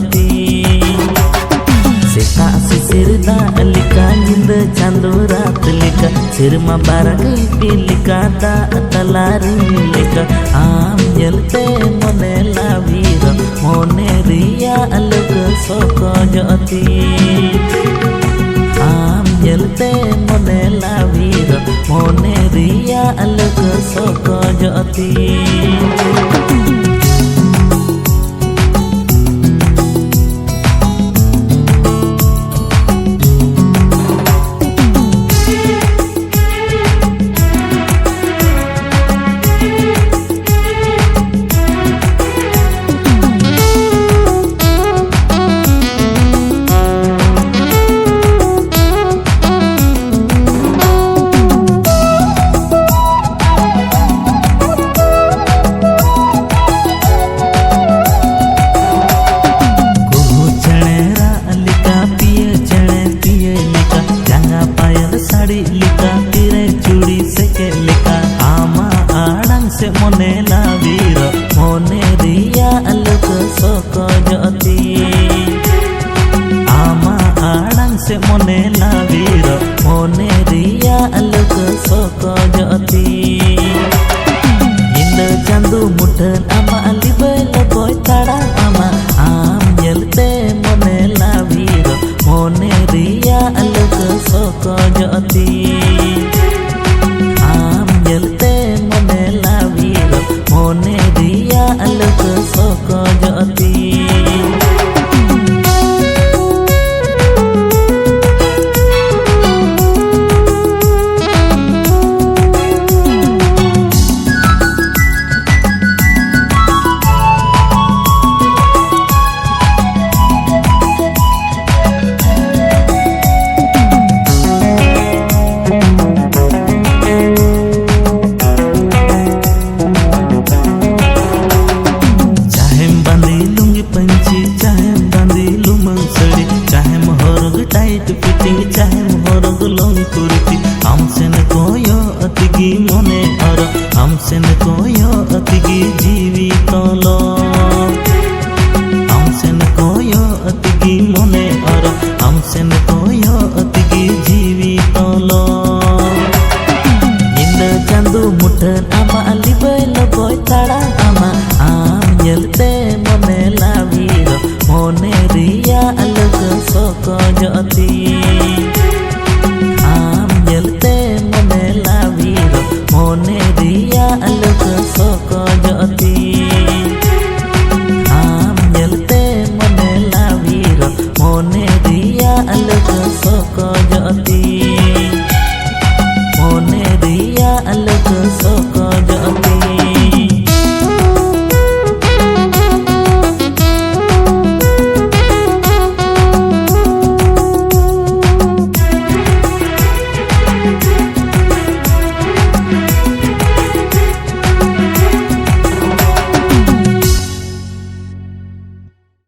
अति सेता सिसिर दाग लिका निंद चांदो रात लिका सिरमा बारगई पिलिका दा तलारी लिका आम जलते मने लावीर मोने रिया अलग सोको अति आम जलते मने लावीर मोने रिया अलग सोको अति से मोने लावीर मोने रिया अलग सोको अति आमा आड़ंग से मोने लावीर मोने रिया अलग सोको अति इंद चांदू मुठन आमा लिबल बोय ताड़ा आमा आम जलते मोने लावीर मोने रिया अलग सोको अति आम जलते मोने रिया अलग सोको अति टाइट फिटिंग चाहे मोहरग लंग कुर्ती हमसे न कोयो अतिगी मोने और हमसे न कोयो अतिगी जीवी तोलो हमसे न कोयो अतिगी मोने और हमसे न कोयो अतिगी जीवी तोलो इंद चांदू मुठन आमा लिबल बोय ताड़ा आमा आम जलते मोने लावीर मोने रिया अलग सोको अति आम जलते मोने लावीर मोने रिया अलग सोको अति आम जलते मोने लावीर मोने रिया अलग सोको अति मोने रिया अलग